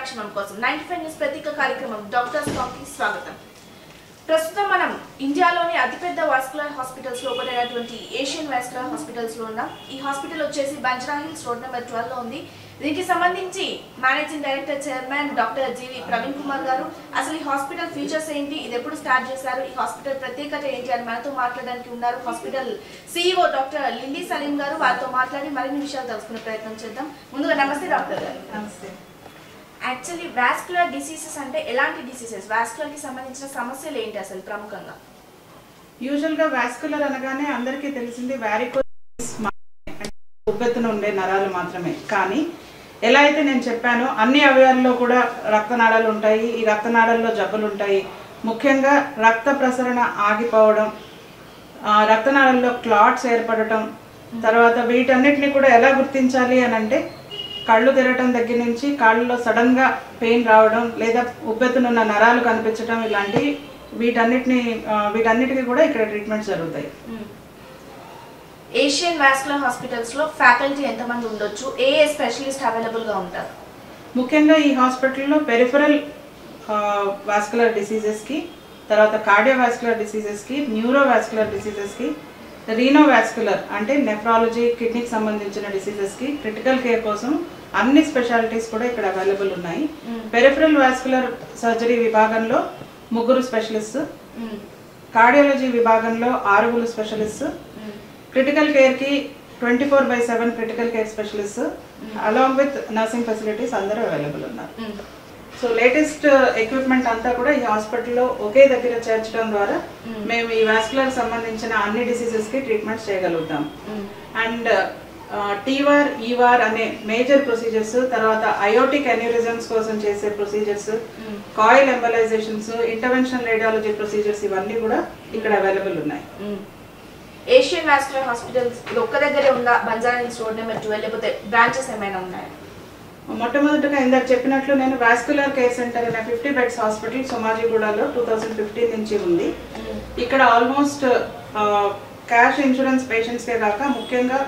సంక్షేమం కోసం 95 న్యూస్ ప్రత్యేక కార్యక్రమం డాక్టర్స్ టాక్ కి స్వాగతం. ప్రస్తుతం మనం ఇండియాలోని అతిపెద్ద వాస్కులర్ హాస్పిటల్స్ లో ఒకటైనటువంటి ఏషియన్ వాస్కులర్ హాస్పిటల్స్ లో ఉన్నాం. ఈ హాస్పిటల్ వచ్చేసి బంజారా హిల్స్ రోడ్ నెంబర్ 12 లో ఉంది. దీనికి సంబంధించి మేనేజింగ్ డైరెక్టర్ చైర్మన్ డాక్టర్ జీవి ప్రవీణ్ కుమార్ గారు అసలు ఈ హాస్పిటల్ ఫీచర్స్ ఏంటి, ఇది ఎప్పుడు స్టార్ట్ చేశారు, ఈ హాస్పిటల్ ప్రత్యేకత ఏంటి అని మనతో మాట్లాడడానికి ఉన్నారు hospital CEO doctor Lilly Saleem గారు. వారితో మాట్లాడి మరిన్ని విషయాలు తెలుసుకునే ప్రయత్నం చేద్దాం. ముందుగా నమస్తే డాక్టర్ గారు. నమస్తే. యాక్చువల్లీ వాస్కులర్ డిసీజెస్ అంటే ఎలాంటి డిసీజెస్, వాస్కులర్ కి సంబంధించిన సమస్యలు ఏంటి అసలు ప్రముఖంగా? యూజువల్ గా వాస్కులర్ అనగానే అందరికీ తెలిసింది వారికోస్ ఉబ్బెత్తున ఉండే నరాలు మాత్రమే. కానీ ఎలా అయితే నేను చెప్పానో అన్ని అవయవాల్లో కూడా రక్తనాళాలు ఉంటాయి. ఈ రక్తనాళాల్లో జబ్బులు ఉంటాయి. ముఖ్యంగా రక్త ప్రసరణ ఆగిపోవడం, రక్తనాళాల్లో క్లాట్స్ ఏర్పడటం, తర్వాత వీటన్నిటిని కూడా ఎలా గుర్తించాలి అని అంటే కళ్ళు తెరవటం దగ్గర నుంచి కాళ్ళలో సడన్ గా పెయిన్ రావడం లేదా ఉబ్బెత్తునున్న నరాలు కనిపించడం, ఇలాంటి వీటన్నిటికీ కూడా ఇక్కడ ట్రీట్మెంట్స్ జరుగుతాయి. ఏషియన్ వాస్కులర్ హాస్పిటల్స్ లో ఫ్యాకల్టీ ఎంతమంది ఉండొచ్చు, ఏ స్పెషలిస్ట్ అవైలబుల్ గా ఉంటారు? ముఖ్యంగా ఈ హాస్పిటల్లో పెరిఫరల్ వాస్కులర్ డిసీజెస్ కి, తర్వాత కార్డియోవాస్కులర్ డిసీజెస్ కి, న్యూరోవాస్కులర్ డిసీజెస్ కి, రీనోవాస్కులర్ అంటే నెఫ్రాలజీ, కిడ్నీకి సంబంధించిన డిసీజెస్ కి, క్రిటికల్ కేర్ కోసం అన్ని స్పెషాలిటీస్ కూడా ఇక్కడ అవైలబుల్ ఉన్నాయి. పెరిఫరల్ వాస్కులర్ సర్జరీ విభాగంలో 3 స్పెషలిస్ట్, కార్డియాలజీ విభాగంలో 6 స్పెషలిస్ట్, క్రిటికల్ కేర్ కి 24/7 critical care specialist along with nursing facilities అందరూ అవైలబుల్ ఉన్నారు. సో లేటెస్ట్ ఎక్విప్మెంట్ అంతా కూడా ఈ హాస్పిటల్లో ఒకే దగ్గర చేర్చడం ద్వారా మేము ఈ వాస్కులర్ సంబంధించిన అన్ని డిసీజెస్ కి ట్రీట్మెంట్స్ చేయగలుగుతాం. అండ్ టీవార్, ఈవార్ అనే మేజర్ ప్రొసీజర్స్, తర్వాత అయోటిక్ అన్యూరిజమ్స్ కోసం చేసే procedures, coil embolisations, interventional radiology procedures ఇవన్నీ కూడా ఇక్కడ అవైలబుల్ ఉన్నాయి. ఏషియన్ వాస్కులర్ హాస్పిటల్స్ ఇది ఒక్క దగ్గరే ఉందా, బంజారా హిల్స్ రోడ్ నెంబర్ 12 లేకపోతే బ్రాంచెస్ ఏమైనా ఉన్నాయా? మొట్టమొదటిగా ఇందాక చెప్పినట్లు నేను వాస్కులర్ కేర్ సెంటర్ అనే 50 బెడ్స్ హాస్పిటల్ సోమాజిగూడలో 2015 నుంచి ఉంది. ఇక్కడ ఆల్మోస్ట్ క్యాష్ ఇన్సూరెన్స్ పేషెంట్స్కే కాక ముఖ్యంగా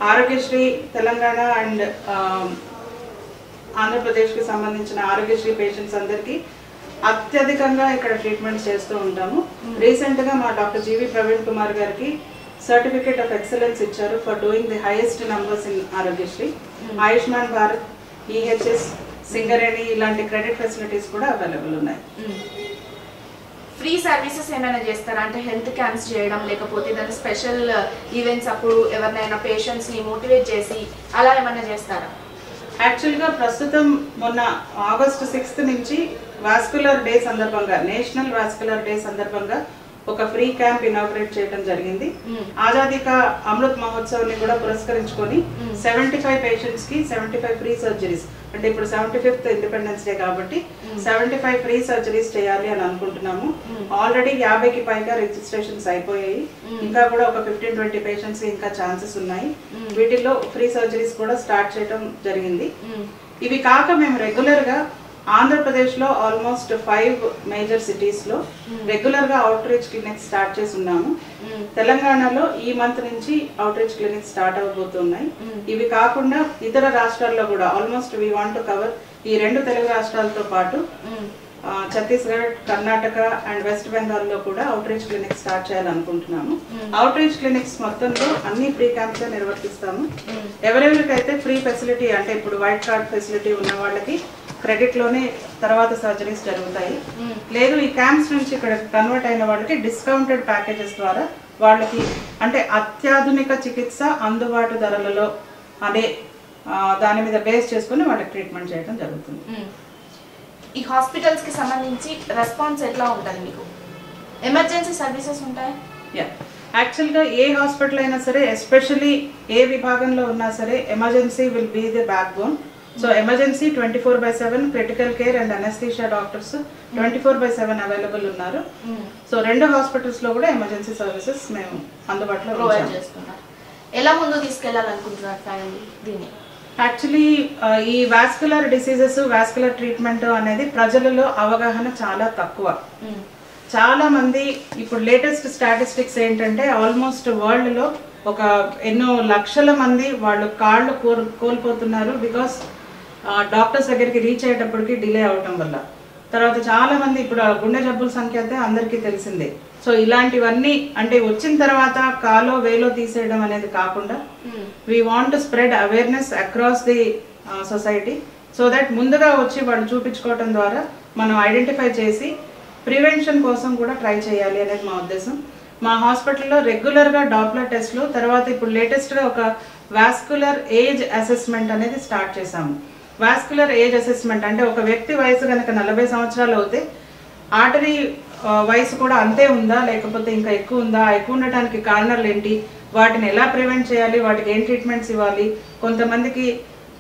ఆరోగ్యశ్రీ తెలంగాణ అండ్ ఆంధ్రప్రదేశ్కి సంబంధించిన ఆరోగ్యశ్రీ పేషెంట్స్ అందరికీ అత్యధికంగా ఇక్కడ ట్రీట్మెంట్స్ చేస్తూ ఉంటాము. రీసెంట్గా మా డాక్టర్ జీవి ప్రవీణ్ కుమార్ గారికి సర్టిఫికేట్ ఆఫ్ ఎక్సలెన్స్ ఇచ్చారు for doing the highest numbers in Aarogyasri. Ayushman Bharat, EHS, Singareni ఇలాంటి క్రెడిట్ ఫెసిలిటీస్ కూడా అవైలబుల్ ఉన్నాయి. ఫ్రీ సర్వీసెస్ ఏమైనా చేస్తారా, అంటే హెల్త్ క్యాంప్స్ చేయడం లేకపోతే దాని స్పెషల్ ఈవెంట్స్ అప్పుడు ఎవరినైనా పేషెంట్స్ ని మోటివేట్ చేసి అలా ఏమైనా చేస్తారా? యాక్చువల్గా ప్రస్తుతం మొన్న ఆగస్టు 6th నుంచి వాస్కులర్ డే సందర్భంగా, నేషనల్ వాస్కులర్ డే సందర్భంగా ఒక ఫ్రీ క్యాంప్ ఇనాగ్రేట్ చేయడం జరిగింది. ఆజాదీ కా అమృత్ మహోత్సవ్ ని కూడా పురస్కరించుకొని 75 పేషెంట్స్ కి 75 ఫ్రీ సర్జరీస్, అంటే ఇప్పుడు 75th ఇండిపెండెన్స్ డే కాబట్టి 75 ఫ్రీ సర్జరీస్ చేయాలి అని అనుకుంటున్నాము. ఆల్రెడీ 50కి పైగా రిజిస్ట్రేషన్స్ అయిపోయాయి. ఇంకా కూడా ఒక 15-20 పేషెంట్స్ ఇంకా ఛాన్సెస్ ఉన్నాయి. వీటిల్లో ఫ్రీ సర్జరీస్ కూడా స్టార్ట్ చేయడం జరిగింది. ఇవి కాక మేము రెగ్యులర్ గా ఆంధ్రప్రదేశ్ లో ఆల్మోస్ట్ 5 మేజర్ సిటీస్ లో రెగ్యులర్ గా అవుట్ రీచ్ క్లినిక్స్ స్టార్ట్ చేసి ఉన్నాము. తెలంగాణలో ఈ మంత్ నుంచి అవుట్ రీచ్ క్లినిక్స్ స్టార్ట్ అవబోతున్నాయి. ఇవి కాకుండా ఇతర రాష్ట్రాల్లో కూడా almost we want to cover ఈ 2 తెలుగు రాష్ట్రాలతో పాటు ఛత్తీస్గఢ్, కర్ణాటక అండ్ వెస్ట్ బెంగాల్ లో కూడా అవుట్ రీచ్ క్లినిక్స్ స్టార్ట్ చేయాలనుకుంటున్నాము. అవుట్ రీచ్ క్లినిక్స్ మొత్తంలో అన్ని ఫ్రీ క్యాంప్స్ నిర్వర్తిస్తాము. ఎవరెవరికైతే ఫ్రీ ఫెసిలిటీ, అంటే ఇప్పుడు వైట్ కార్డ్ ఫెసిలిటీ ఉన్న వాళ్ళకి క్రెడిట్ లోనే తర్వాత సర్జరీస్ జరుగుతాయి. లేదు ఈ క్యాంప్స్ నుంచి ఇక్కడ కన్వర్ట్ అయిన వాళ్ళకి డిస్కౌంటెడ్ ప్యాకేజెస్ ద్వారా వాళ్ళకి అంటే అత్యాధునిక చికిత్స అందుబాటు ధరలలో అనే దాని మీద బేస్ చేసుకుని వాళ్ళకి ట్రీట్మెంట్ చేయడం జరుగుతుంది. ఈ హాస్పిటల్స్ కి సంబంధించి రెస్పాన్స్ ఎట్లా ఉంటుంది మీకు? ఎమర్జెన్సీ సర్వీసెస్ ఉంటాయా? యాక్చువల్గా ఏ హాస్పిటల్ అయినా సరే, ఎస్పెషల్లీ ఏ విభాగంలో ఉన్నా సరే, emergency will be the backbone. So emergency 24/7, critical care and anaesthesia doctors 24/7 available ఉన్నారు. సో 2 హాస్పిటల్స్ లో కూడా ఎమర్జెన్సీ సర్వీసెస్ మేము అందుబాటులో ప్రొవైడ్ చేస్తున్నాం. ఎలా ముందు తీసుకెళ్లాలనుకుంటున్నారు ఫ్యామిలీ దీన్ని? యాక్చువల్లీ ఈ వాస్కులర్ డిసీజెస్, వాస్కులర్ ట్రీట్మెంట్ అనేది ప్రజలలో అవగాహన చాలా తక్కువ. చాలా మంది ఇప్పుడు లేటెస్ట్ స్టాటిస్టిక్స్ ఏంటంటే ఆల్మోస్ట్ వరల్డ్ లో ఒక ఎన్నో లక్షల మంది వాళ్ళు కాళ్ళు కోల్పోతున్నారు బికాస్ డాక్టర్స్ దగ్గరికి రీచ్ అయ్యేటప్పటికి డిలే అవటం వల్ల. తర్వాత చాలా మంది ఇప్పుడు గుండె జబ్బుల సంఖ్య అయితే అందరికీ తెలిసిందే. సో ఇలాంటివన్నీ అంటే వచ్చిన తర్వాత కాలో వేలో తీసేయడం అనేది కాకుండా we want to spread awareness across the society so that ముందుగా వచ్చి వాళ్ళు చూపించుకోవడం ద్వారా మనం ఐడెంటిఫై చేసి ప్రివెన్షన్ కోసం కూడా ట్రై చేయాలి అనేది మా ఉద్దేశం. మా హాస్పిటల్లో రెగ్యులర్గా డాప్లర్ టెస్ట్లు, తర్వాత ఇప్పుడు లేటెస్ట్గా ఒక వాస్కులర్ ఏజ్ అసెస్మెంట్ అనేది స్టార్ట్ చేశాము. వాస్కులర్ ఏజ్ అసెస్మెంట్ అంటే ఒక వ్యక్తి వయసు కనుక 40 సంవత్సరాలు అవుతే ఆర్టరీ వయసు కూడా అంతే ఉందా లేకపోతే ఇంకా ఎక్కువ ఉందా, ఎక్కువ ఉండటానికి కారణాలు ఏంటి, వాటిని ఎలా ప్రివెంట్ చేయాలి, వాటికి ఏం ట్రీట్మెంట్స్ ఇవ్వాలి, కొంతమందికి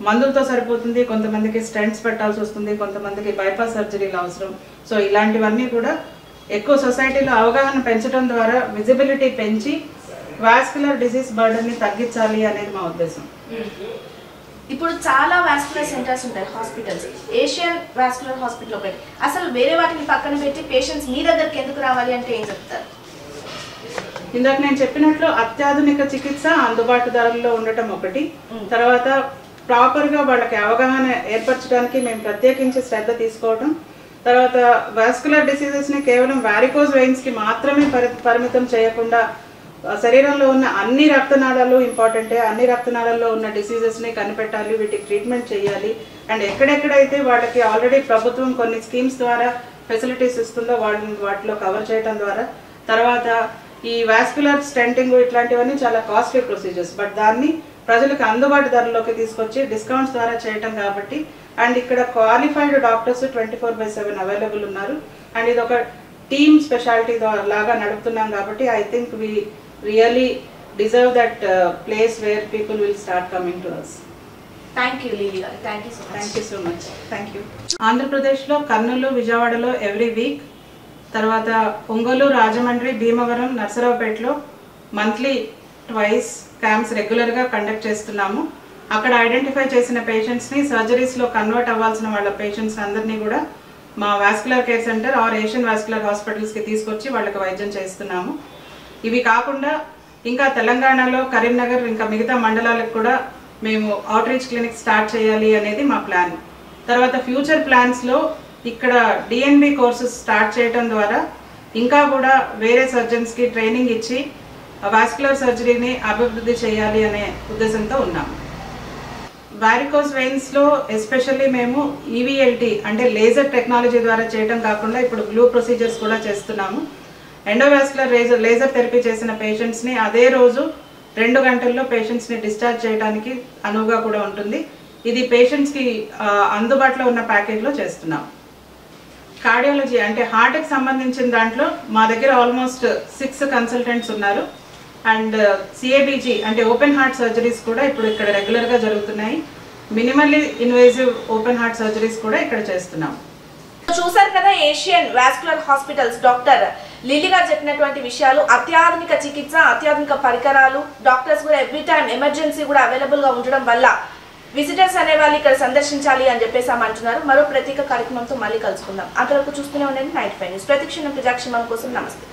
మందులతో సరిపోతుంది, కొంతమందికి స్టెంట్స్ పెట్టాల్సి వస్తుంది, కొంతమందికి బైపాస్ సర్జరీలు అవసరం. సో ఇలాంటివన్నీ కూడా ఎక్కువ సొసైటీలో అవగాహన పెంచడం ద్వారా విజిబిలిటీ పెంచి వాస్కులర్ డిసీజ్ బర్డన్ని తగ్గించాలి అనేది మా ఉద్దేశం. ఇప్పుడు చాలా వాస్కులర్ సెంటర్స్ ఉంటాయి హాస్పిటల్స్, ఏషియన్ వాస్కులర్ హాస్పిటల్ ఒకటి. అసలు వేరే వాటిని పక్కన పెట్టి పేషెంట్స్ మీ దగ్గరికి ఎందుకు రావాలి అంటే ఏం చెప్తారు? ఇందాక నేను చెప్పినట్లు అత్యాధునిక చికిత్స అందుబాటు ధరల్లో ఉండటం ఒకటి, తర్వాత ప్రాపర్గా వాళ్ళకి అవగాహన ఏర్పరచడానికి మేము ప్రత్యేకించి శ్రద్ధ తీసుకోవడం, తర్వాత వాస్కులర్ డిసీజెస్ని కేవలం వారికోజ్ వెయిన్స్కి మాత్రమే పరిమితం చేయకుండా శరీరంలో ఉన్న అన్ని రక్తనాళాలు ఇంపార్టెంటే, అన్ని రక్తనాళాల్లో ఉన్న డిసీజెస్ని కనిపెట్టాలి, వీటికి ట్రీట్మెంట్ చేయాలి. అండ్ ఎక్కడెక్కడైతే వాళ్ళకి ఆల్రెడీ ప్రభుత్వం కొన్ని స్కీమ్స్ ద్వారా ఫెసిలిటీస్ ఇస్తుందో వాటిలో కవర్ చేయడం ద్వారా, తర్వాత ఈ వాస్కులర్ స్టెంటింగ్ ఇట్లాంటివన్నీ చాలా కాస్ట్లీ ప్రొసీజర్స్, బట్ దాన్ని ప్రజలకు అందుబాటు ధరలోకి తీసుకొచ్చి డిస్కౌంట్స్ ద్వారా చేయటం కాబట్టి. అండ్ ఇక్కడ క్వాలిఫైడ్ డాక్టర్స్ 24/7 అవైలబుల్ ఉన్నారు. అండ్ ఇది ఒక టీమ్ స్పెషాలిటీ లాగా నడుపుతున్నాం కాబట్టి I think we really deserve that place where people will start coming to us. Thank you Lily గారు, thank you so much. Thank you. ఆంధ్రప్రదేశ్లో కర్నూలు, విజయవాడలో ఎవ్రీ వీక్, తర్వాత ఒంగోలు, రాజమండ్రి, భీమవరం, నర్సరావుపేటలో మంత్లీ ట్వైస్ క్యాంప్స్ రెగ్యులర్గా కండక్ట్ చేస్తున్నాము. అక్కడ ఐడెంటిఫై చేసిన పేషెంట్స్ని సర్జరీస్లో కన్వర్ట్ అవ్వాల్సిన వాళ్ళ పేషెంట్స్ అందరినీ కూడా మా vascular care centre or Asian vascular హాస్పిటల్స్కి తీసుకొచ్చి వాళ్ళకి వైద్యం చేస్తున్నాము. ఇవి కాకుండా ఇంకా తెలంగాణలో కరీంనగర్ ఇంకా మిగతా మండలాలకు కూడా మేము అవుట్ రీచ్ క్లినిక్ స్టార్ట్ చేయాలి అనేది మా ప్లాన్. తర్వాత ఫ్యూచర్ ప్లాన్స్లో ఇక్కడ డిఎన్బి కోర్సెస్ స్టార్ట్ చేయడం ద్వారా ఇంకా కూడా వేరే సర్జన్స్కి ట్రైనింగ్ ఇచ్చి వాస్కులర్ సర్జరీని అభివృద్ధి చేయాలి అనే ఉద్దేశంతో ఉన్నాము. వారికోస్ వెయిన్స్లో ఎస్పెషల్లీ మేము ఈవీఎల్టీ అంటే లేజర్ టెక్నాలజీ ద్వారా చేయడం కాకుండా ఇప్పుడు గ్లూ ప్రొసీజర్స్ కూడా చేస్తున్నాము. ఎండోవాస్కులర్ లేజర్ థెరపీ చేసిన పేషెంట్స్ని అదే రోజు 2 గంటల్లో పేషెంట్స్ని డిశ్చార్జ్ చేయడానికి అనువుగా కూడా ఉంటుంది. ఇది పేషెంట్స్కి అందుబాటులో ఉన్న ప్యాకేజ్లో చేస్తున్నాం. కార్డియాలజీ అంటే హార్ట్కి సంబంధించిన దాంట్లో మా దగ్గర ఆల్మోస్ట్ 6 కన్సల్టెంట్స్ ఉన్నారు. అండ్ సిఏబిజీ అంటే ఓపెన్ హార్ట్ సర్జరీస్ కూడా ఇప్పుడు ఇక్కడ రెగ్యులర్గా జరుగుతున్నాయి. Minimally invasive open heart surgeries కూడా ఇక్కడ చేస్తున్నాం. చూసారు కదా Asian vascular hospitals doctor Lily గారు చెప్పినటువంటి విషయాలు. అత్యాధునిక చికిత్స, అత్యాధునిక పరికరాలు, డాక్టర్స్ కూడా ఎవ్రీ టైం ఎమర్జెన్సీ కూడా అవైలబుల్ గా ఉండడం వల్ల విజిటర్స్ అనే వాళ్ళు ఇక్కడ సందర్శించాలి అని చెప్పేసి అంటున్నారు. మరో ప్రత్యేక కార్యక్రమంతో మళ్ళీ కలుసుకుందాం. అంతవరకు చూస్తూనే ఉండండి నైట్ 5 న్యూస్. ప్రతిక్షణం ప్రజాక్షేమం కోసం. నమస్తే.